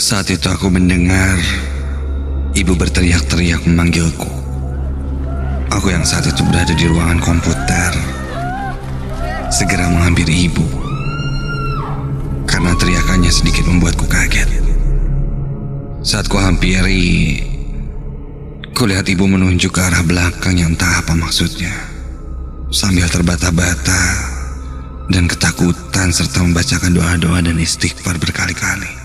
Saat itu aku mendengar ibu berteriak-teriak memanggilku. Aku yang saat itu berada di ruangan komputer segera menghampiri ibu karena teriakannya sedikit membuatku kaget. Saat ku hampiri, kulihat ibu menunjuk ke arah belakang yang entah apa maksudnya, sambil terbata-bata dan ketakutan serta membacakan doa-doa dan istighfar berkali-kali.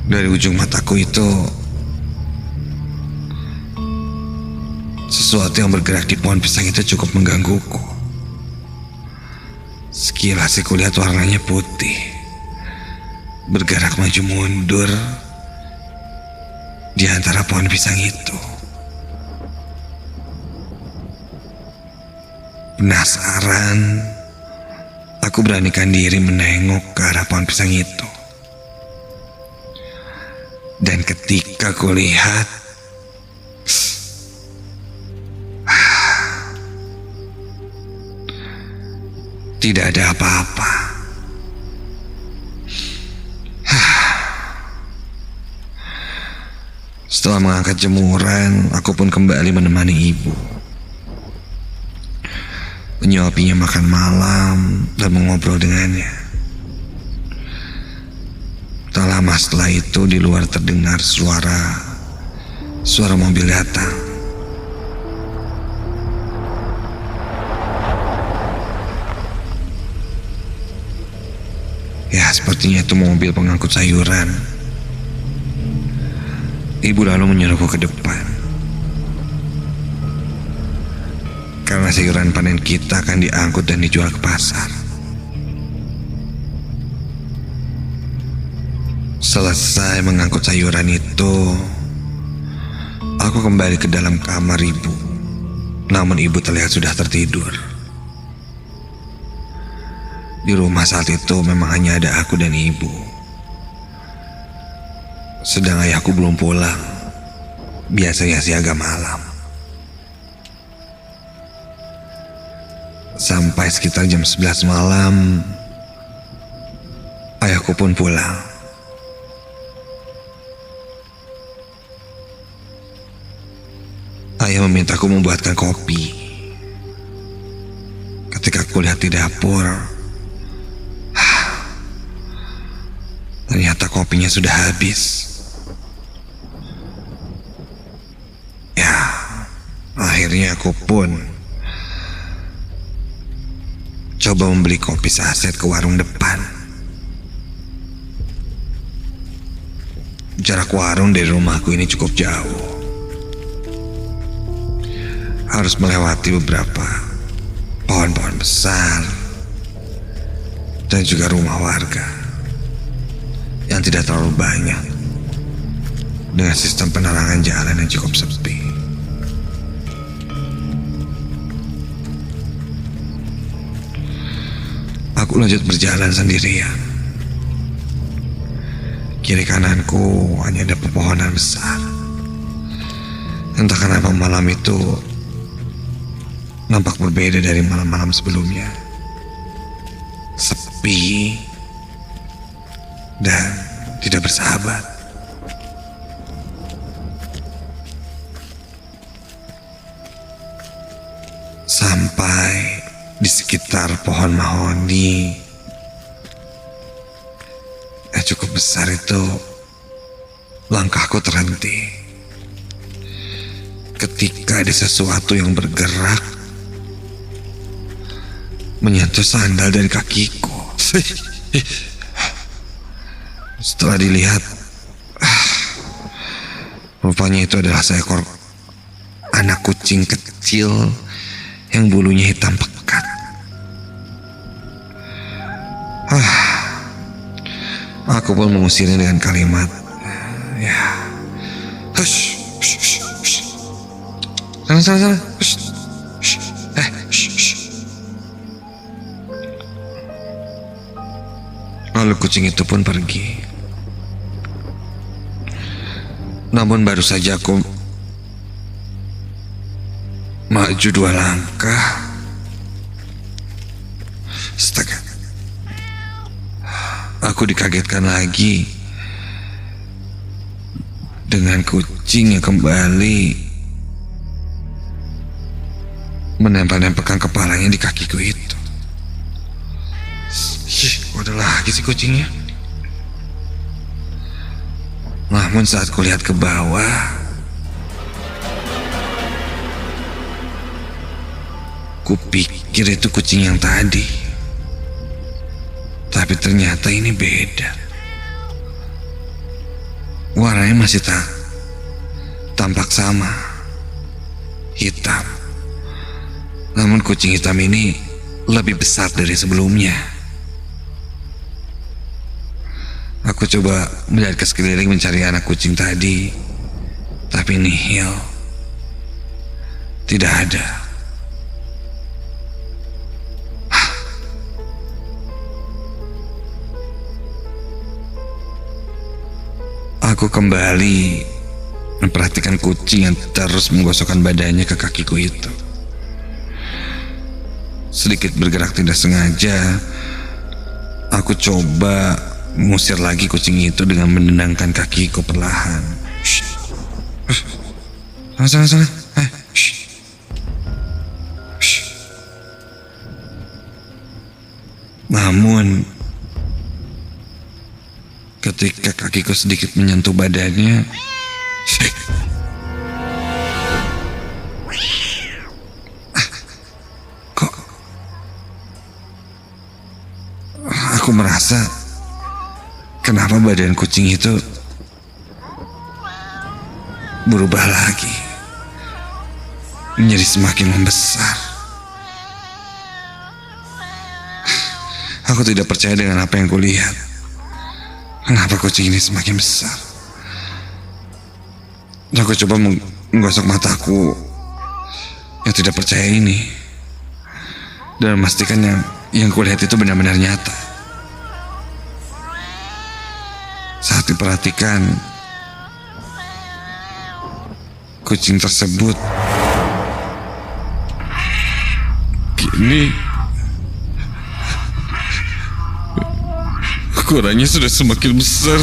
Dari ujung mataku itu sesuatu yang bergerak di pohon pisang itu cukup menggangguku. Sekilas aku lihat warnanya putih, bergerak maju mundur di antara pohon pisang itu. Penasaran, aku beranikan diri menengok ke arah pohon pisang itu. Dan ketika kulihat, tidak ada apa-apa. Setelah mengangkat jemuran, aku pun kembali menemani ibu, menyuapinya makan malam dan mengobrol dengannya. Tak lama setelah itu di luar terdengar suara mobil datang. Ya, sepertinya itu mobil pengangkut sayuran. Ibu lalu menyuruhku ke depan, karena sayuran panen kita akan diangkut dan dijual ke pasar. Selesai mengangkut sayuran itu, aku kembali ke dalam kamar ibu. Namun ibu terlihat sudah tertidur. Di rumah saat itu memang hanya ada aku dan ibu. Sedang ayahku belum pulang. Biasanya siaga malam. Sampai sekitar jam 11 malam, ayahku pun pulang. Ayah memintaku membuatkan kopi. Ketika aku lihat di dapur, ternyata kopinya sudah habis. Ya, akhirnya aku pun coba membeli kopi saset ke warung depan. Jarak warung dari rumahku ini cukup jauh. Harus melewati beberapa pohon-pohon besar dan juga rumah warga yang tidak terlalu banyak, dengan sistem penerangan jalan yang cukup sepi. Aku lanjut berjalan sendirian. Kiri kananku hanya ada pepohonan besar. Entah kenapa malam itu nampak berbeda dari malam-malam sebelumnya. Sepi dan tidak bersahabat. Sampai di sekitar pohon mahoni cukup besar itu, langkahku terhenti ketika ada sesuatu yang bergerak menyentuh sandal dari kakiku. Setelah dilihat, rupanya itu adalah seekor anak kucing kecil yang bulunya hitam pekat. Aku pun mengusirnya dengan kalimat, ya, hush, hush, hush, hush. Sana, hush, hush, hush, hush. Lalu kucing itu pun pergi. Namun baru saja aku maju 2 langkah, astaga, aku dikagetkan lagi dengan kucing yang kembali menempel-nempelkan kepalanya di kakiku itu. Ada lagi sih kucingnya. Namun saat kulihat ke bawah, kupikir itu kucing yang tadi. Tapi ternyata ini beda. Warnanya masih tampak sama, hitam. Namun kucing hitam ini lebih besar dari sebelumnya. Aku coba melihat ke sekeliling mencari anak kucing tadi, tapi nihil, tidak ada. Aku kembali memperhatikan kucing yang terus menggosokkan badannya ke kakiku itu. Sedikit bergerak tidak sengaja, aku coba mengusir lagi kucing itu dengan menendangkan kakiku perlahan. Sana. Namun ketika kakiku sedikit menyentuh badannya, kok aku merasa kenapa badan kucing itu berubah lagi, menjadi semakin membesar. Aku tidak percaya dengan apa yang kulihat. Kenapa kucing ini semakin besar? Aku coba menggosok mataku yang tidak percaya ini dan memastikan yang kulihat itu benar-benar nyata. Saat diperhatikan, kucing tersebut kini ukurannya sudah semakin besar,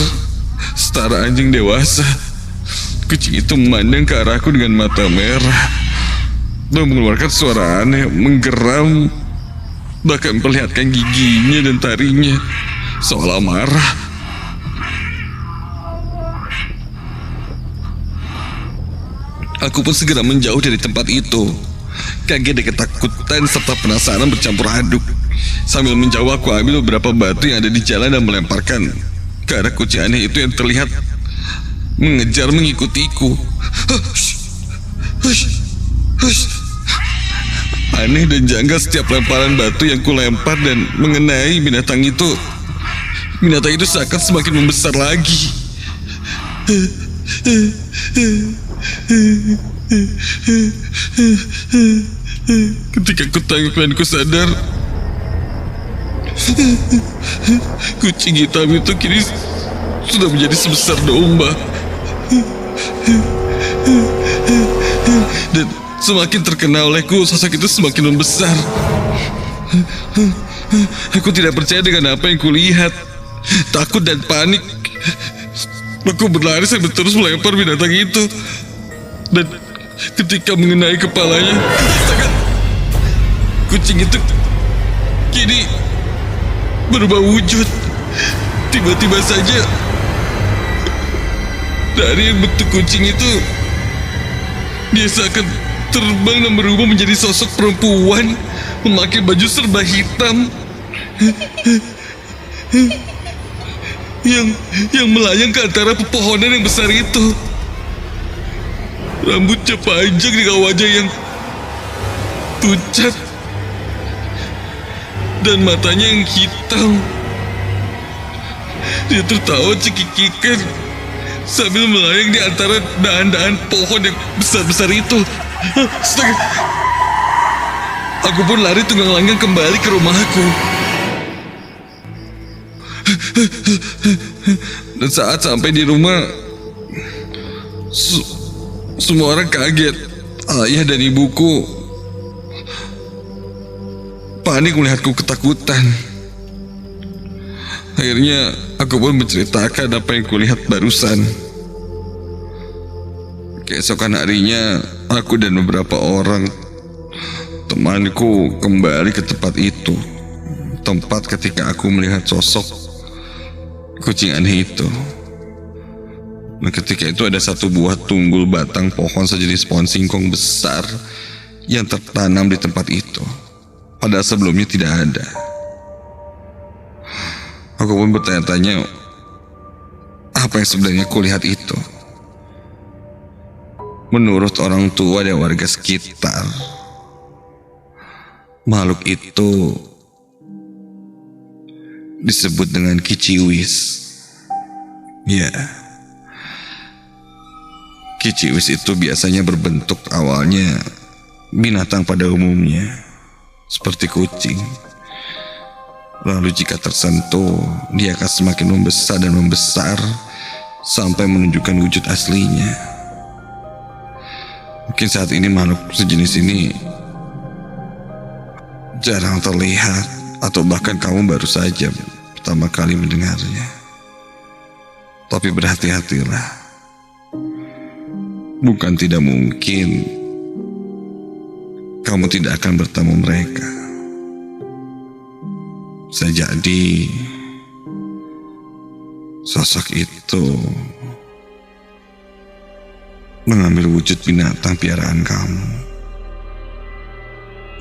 setara anjing dewasa. Kucing itu memandang ke arahku dengan mata merah dan mengeluarkan suara aneh, menggeram, bahkan memperlihatkan giginya dan taringnya seolah marah. Aku pun segera menjauh dari tempat itu. Kaget dan ketakutan serta penasaran bercampur aduk. Sambil menjauh, aku ambil beberapa batu yang ada di jalan dan melemparkan ke arah kucing aneh itu yang terlihat mengejar mengikutiku. Aneh dan janggal setiap lemparan batu yang kulempar dan mengenai binatang itu. Binatang itu seakan semakin membesar lagi. Ketika ku sadar, kucing hitam itu kini sudah menjadi sebesar domba. Dan semakin terkenal olehku, sosok itu semakin membesar. Aku tidak percaya dengan apa yang kulihat. Takut dan panik, aku berlari sambil terus melempar binatang itu. Dan ketika mengenai kepalanya, kucing itu kini berubah wujud. Tiba-tiba saja dari bentuk kucing itu, dia seakan terbang dan berubah menjadi sosok perempuan memakai baju serba hitam yang melayang ke antara pepohonan yang besar itu. Rambutnya panjang dengan wajah yang pucat dan matanya yang hitam. Dia tertawa cekikikan sambil melayang di antara dahan-dahan pohon yang besar-besar itu. Astaga. Aku pun lari tunggang-langgang kembali ke rumahku. Dan saat sampai di rumah, semua orang kaget. Ayah dan ibuku panik melihatku ketakutan. Akhirnya aku pun menceritakan apa yang kulihat barusan. Keesokan harinya, aku dan beberapa orang temanku kembali ke tempat itu. Tempat ketika aku melihat sosok kucing aneh itu. Nah, ketika itu ada satu buah tunggul batang pohon sejenis pohon singkong besar yang tertanam di tempat itu. Padahal sebelumnya tidak ada. Aku pun bertanya-tanya apa yang sebenarnya kulihat itu. Menurut orang tua dan warga sekitar, makhluk itu disebut dengan kiciwis. Ya, kiciwis itu biasanya berbentuk awalnya binatang pada umumnya, seperti kucing. Lalu jika tersentuh, dia akan semakin membesar dan membesar sampai menunjukkan wujud aslinya. Mungkin saat ini makhluk sejenis ini jarang terlihat, atau bahkan kamu baru saja pertama kali mendengarnya. Tapi berhati-hatilah. Bukan tidak mungkin kamu tidak akan bertemu mereka. Bisa jadi sosok itu mengambil wujud binatang piaraan kamu,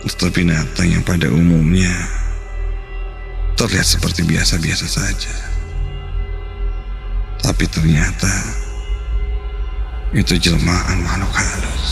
atau binatang yang pada umumnya terlihat seperti biasa-biasa saja, tapi ternyata itu jelmaan makhluk halus.